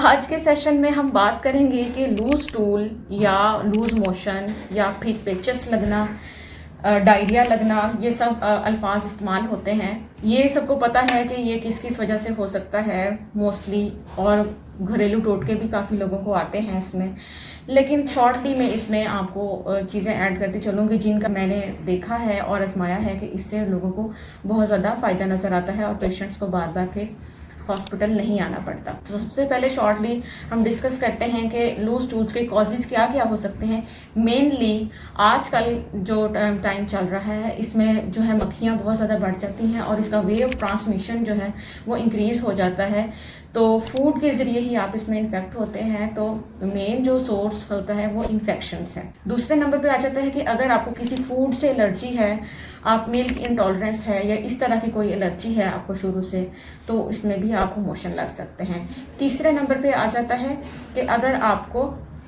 आज के सेशन में हम बात करेंगे कि लूज स्टूल या लूज मोशन या फिर पेचस लगना, डायरिया लगना, ये सब अल्फाज इस्तेमाल होते हैं। ये सबको पता है कि ये किस किस वजह से हो सकता है मोस्टली, और घरेलू टोटके भी काफ़ी लोगों को आते हैं इसमें। लेकिन शॉर्टली मैं इसमें आपको चीज़ें ऐड करती चलूँगी जिनका मैंने देखा है और आजमाया है कि इससे लोगों को बहुत ज़्यादा फ़ायदा नज़र आता है और पेशेंट्स को बार बार फिर हॉस्पिटल नहीं आना पड़ता। तो सबसे पहले शॉर्टली हम डिस्कस करते हैं कि लूज टूल्स के कॉजेज़ क्या क्या हो सकते हैं। मेनली आजकल जो टाइम चल रहा है इसमें जो है मक्खियाँ बहुत ज़्यादा बढ़ जाती हैं और इसका वे ऑफ ट्रांसमिशन जो है वो इंक्रीज़ हो जाता है। तो फूड के ज़रिए ही आप इसमें इन्फेक्ट होते हैं। तो मेन जो सोर्स होता है वो इन्फेक्शंस है। दूसरे नंबर पे आ जाता है कि अगर आपको किसी फूड से एलर्जी है, आप मिल्क इंटॉलरेंस है या इस तरह की कोई एलर्जी है आपको शुरू से, तो इसमें भी आपको मोशन लग सकते हैं। तीसरे नंबर पे आ जाता है कि अगर आपको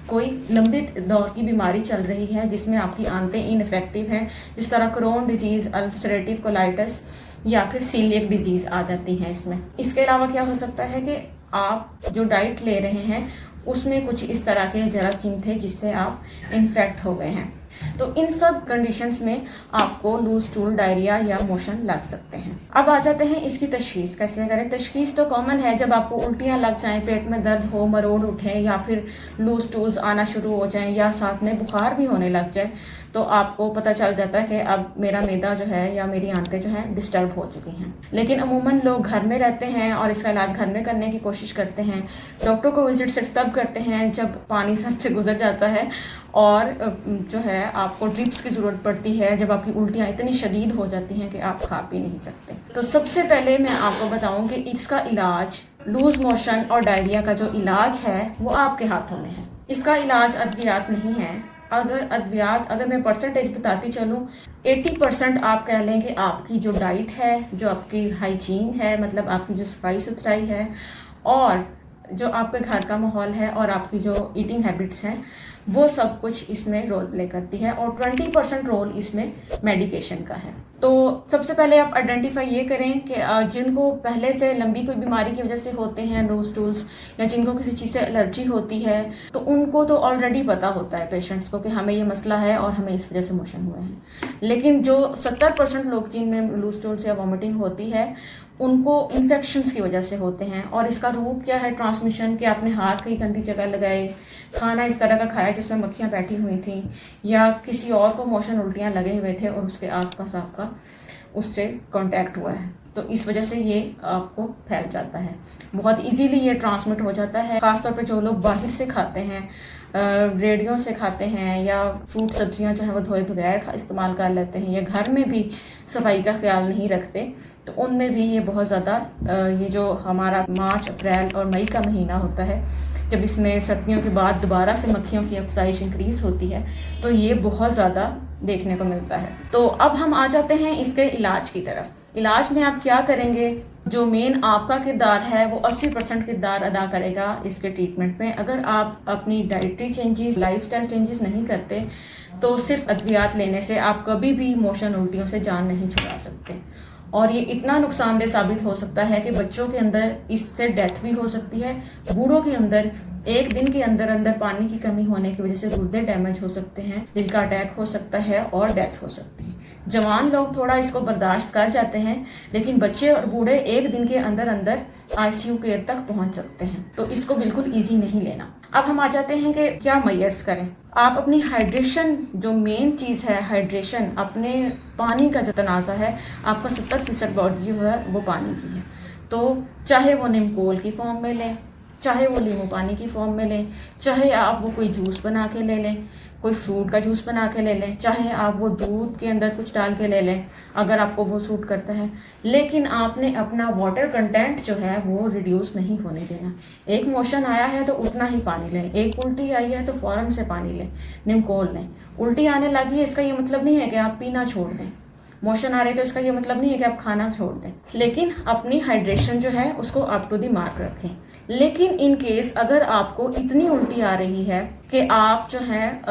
कोई लंबी दौर की बीमारी चल रही है जिसमें आपकी आंतें इनफेक्टिव हैं, जिस तरह क्रोन डिजीज़, अल्सरेटिव कोलाइटिस या फिर सीलियक डिजीज़ आ जाती हैं इसमें। इसके अलावा क्या हो सकता है कि आप जो डाइट ले रहे हैं उसमें कुछ इस तरह के जरासीम थे जिससे आप इन्फेक्ट हो गए हैं। तो इन सब कंडीशंस में आपको लूज स्टूल, डायरिया या मोशन लग सकते हैं। अब आ जाते हैं इसकी तशखीस कैसे करें। तशखीस तो कॉमन है, जब आपको उल्टियाँ लग जाएं, पेट में दर्द हो, मरोड़ उठे या फिर लूज स्टूल्स आना शुरू हो जाएं या साथ में बुखार भी होने लग जाए, तो आपको पता चल जाता है कि अब मेरा मैदा जो है या मेरी आंतें जो हैं डिस्टर्ब हो चुकी हैं। लेकिन अमूमन लोग घर में रहते हैं और इसका इलाज घर में करने की कोशिश करते हैं। डॉक्टर को विजिट सिर्फ तब करते हैं जब पानी सर से गुजर जाता है और जो है आपको ड्रिप्स की ज़रूरत पड़ती है, जब आपकी उल्टियाँ इतनी शदीद हो जाती हैं कि आप खा पी नहीं सकते। तो सबसे पहले मैं आपको बताऊं कि इसका इलाज, लूज मोशन और डायरिया का जो इलाज है वो आपके हाथों में है। इसका इलाज अद्वियात नहीं है। अगर मैं परसेंटेज बताती चलूँ, 80% आप कह लें कि आपकी जो डाइट है, जो आपकी हाइजीन है, मतलब आपकी जो सफाई सुथराई है और जो आपके घर का माहौल है और आपकी जो ईटिंग हैबिट्स हैं, वो सब कुछ इसमें रोल प्ले करती है और 20% रोल इसमें मेडिकेशन का है। तो सबसे पहले आप आइडेंटिफाई ये करें कि जिनको पहले से लंबी कोई बीमारी की वजह से होते हैं लूज टूल्स, या जिनको किसी चीज़ से एलर्जी होती है, तो उनको तो ऑलरेडी पता होता है पेशेंट्स को कि हमें ये मसला है और हमें इस वजह से मोशन हुए हैं। लेकिन जो 70% लोग जिनमें लूज टूल्स या वॉमिटिंग होती है, उनको इन्फेक्शंस की वजह से होते हैं। और इसका रूट क्या है, ट्रांसमिशन, कि आपने हाथ कहीं गंदी जगह लगाए, खाना इस तरह का खाया जिसमें मक्खियाँ बैठी हुई थी, या किसी और को मोशन उल्टियाँ लगे हुए थे और उसके आसपास आपका उससे कांटेक्ट हुआ है, तो इस वजह से ये आपको फैल जाता है। बहुत इजीली ये ट्रांसमिट हो जाता है। ख़ासतौर पे जो लोग बाहर से खाते हैं, रेडियो से खाते हैं, या फ्रूट सब्जियां जो है वो धोए बगैर इस्तेमाल कर लेते हैं, या घर में भी सफाई का ख्याल नहीं रखते, तो उनमें भी ये बहुत ज़्यादा, ये जो हमारा मार्च, अप्रैल और मई का महीना होता है, जब इसमें सर्दियों के बाद दोबारा से मक्खियों की अफजाइश इंक्रीज़ होती है, तो ये बहुत ज़्यादा देखने को मिलता है। तो अब हम आ जाते हैं इसके इलाज की तरफ। इलाज में आप क्या करेंगे, जो मेन आपका किरदार है वो 80% किरदार अदा करेगा इसके ट्रीटमेंट में। अगर आप अपनी डाइटरी चेंजेस, लाइफस्टाइल चेंजेस नहीं करते, तो सिर्फ अद्वियात लेने से आप कभी भी मोशन, उल्टियों से जान नहीं छुड़ा सकते। और ये इतना नुकसानदेह साबित हो सकता है कि बच्चों के अंदर इससे डेथ भी हो सकती है। बूढ़ों के अंदर एक दिन के अंदर अंदर पानी की कमी होने की वजह से गुर्दे डैमेज हो सकते हैं, दिल का अटैक हो सकता है और डेथ हो सकती है। जवान लोग थोड़ा इसको बर्दाश्त कर जाते हैं, लेकिन बच्चे और बूढ़े एक दिन के अंदर अंदर आईसीयू केयर तक पहुंच सकते हैं। तो इसको बिल्कुल इजी नहीं लेना। अब हम आ जाते हैं कि क्या मेजर्स करें। आप अपनी हाइड्रेशन, जो मेन चीज़ है हाइड्रेशन, अपने पानी का जो तनाज़ा है, आपका 70% बॉडी जो है वो पानी की है। तो चाहे वो निमकोल की फॉर्म में लें, चाहे वो नींबू पानी की फॉर्म में लें, चाहे आप वो कोई जूस बना के ले लें, कोई फ्रूट का जूस बना के ले लें, चाहे आप वो दूध के अंदर कुछ डाल के ले लें, अगर आपको वो सूट करता है। लेकिन आपने अपना वाटर कंटेंट जो है वो रिड्यूस नहीं होने देना। एक मोशन आया है तो उतना ही पानी लें, एक उल्टी आई है तो फ़ौरन से पानी लें, निमकोल लें। उल्टी आने लगी है इसका ये मतलब नहीं है कि आप पीना छोड़ दें, मोशन आ रहे तो इसका ये मतलब नहीं है कि आप खाना छोड़ दें, लेकिन अपनी हाइड्रेशन जो है उसको अप टू द मार्क रखें। लेकिन इन केस अगर आपको इतनी उल्टी आ रही है कि आप जो है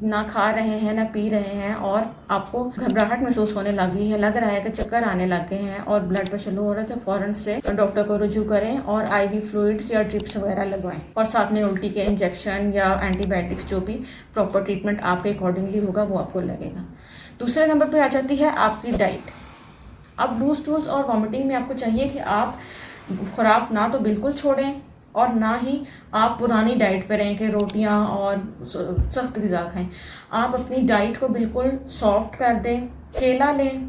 ना खा रहे हैं ना पी रहे हैं और आपको घबराहट महसूस होने लगी है, लग रहा है कि चक्कर आने लग गए हैं और ब्लड प्रेशर लो हो रहा है, तो फौरन से डॉक्टर को रुजू करें और आईवी फ्लूइड्स या ड्रिप्स वगैरह लगवाएं और साथ में उल्टी के इंजेक्शन या एंटीबायोटिक्स जो भी प्रॉपर ट्रीटमेंट आपके अकॉर्डिंगली होगा वो आपको लगेगा। दूसरे नंबर पे आ जाती है आपकी डाइट। अब लूज स्टूल्स और वॉमिटिंग में आपको चाहिए कि आप खुराक ना तो बिल्कुल छोड़ें और ना ही आप पुरानी डाइट पे रहें कि रोटियां और सख्त ग़िज़ा खाएं। आप अपनी डाइट को बिल्कुल सॉफ्ट कर दें, केला लें,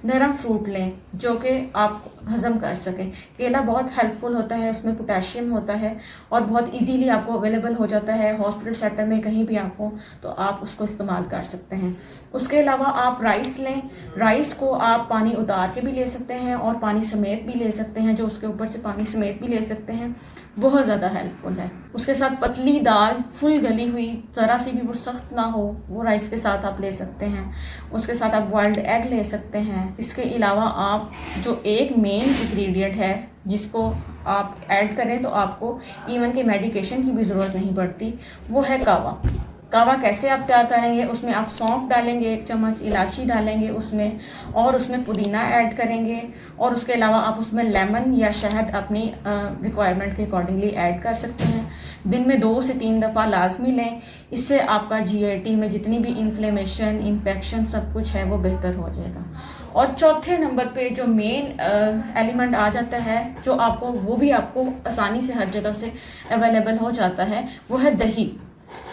नरम फ्रूट लें जो कि आप हज़म कर सकें। केला बहुत हेल्पफुल होता है, उसमें पोटेशियम होता है और बहुत इजीली आपको अवेलेबल हो जाता है। हॉस्पिटल सेक्टर में कहीं भी आप हो तो आप उसको इस्तेमाल कर सकते हैं। उसके अलावा आप राइस लें। राइस को आप पानी उतार के भी ले सकते हैं और पानी समेत भी ले सकते हैं, जो उसके ऊपर से पानी समेत भी ले सकते हैं, बहुत ज़्यादा हेल्पफुल है। उसके साथ पतली दाल, फुल गली हुई, ज़रा सी भी वो सख्त ना हो, वो राइस के साथ आप ले सकते हैं। उसके साथ आप बॉइल्ड एग ले सकते हैं। इसके अलावा आप जो एक मेन इंग्रेडिएंट है जिसको आप ऐड करें तो आपको इवन के मेडिकेशन की भी ज़रूरत नहीं पड़ती, वो है कावा। कावा कैसे आप तैयार करेंगे, उसमें आप सौंफ डालेंगे, 1 चम्मच इलायची डालेंगे उसमें और उसमें पुदीना ऐड करेंगे और उसके अलावा आप उसमें लेमन या शहद अपनी रिक्वायरमेंट के अकॉर्डिंगली ऐड कर सकते हैं। दिन में 2 से 3 दफ़ा लाजमी लें। इससे आपका जीआईटी में जितनी भी इन्फ्लेमेशन, इन्फेक्शन सब कुछ है वो बेहतर हो जाएगा। और चौथे नंबर पे जो मेन एलिमेंट आ जाता है, जो आपको वो भी आपको आसानी से हर जगह से अवेलेबल हो जाता है, वो है दही।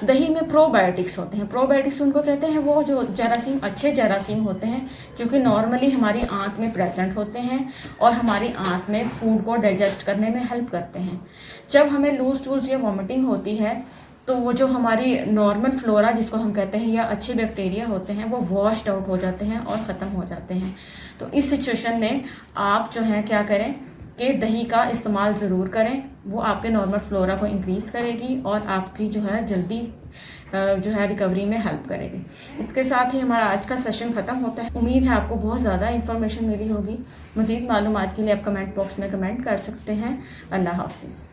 दही में प्रोबायोटिक्स होते हैं। प्रोबायोटिक्स उनको कहते हैं वो जो जरासीम, अच्छे जरासीम होते हैं जो कि नॉर्मली हमारी आंत में प्रेजेंट होते हैं और हमारी आंत में फूड को डाइजेस्ट करने में हेल्प करते हैं। जब हमें लूज स्टूल्स या वॉमिटिंग होती है तो वो जो हमारी नॉर्मल फ्लोरा जिसको हम कहते हैं या अच्छे बैक्टीरिया होते हैं वो वॉश्ड आउट हो जाते हैं और ख़त्म हो जाते हैं। तो इस सिचुएशन में आप जो है क्या करें कि दही का इस्तेमाल ज़रूर करें। वो आपके नॉर्मल फ्लोरा को इंक्रीज़ करेगी और आपकी जो है जल्दी जो है रिकवरी में हेल्प करेगी। इसके साथ ही हमारा आज का सेशन ख़त्म होता है। उम्मीद है आपको बहुत ज़्यादा इन्फॉर्मेशन मिली होगी। मज़ीद मालूमात के लिए आप कमेंट बॉक्स में कमेंट कर सकते हैं। अल्लाह हाफिज़।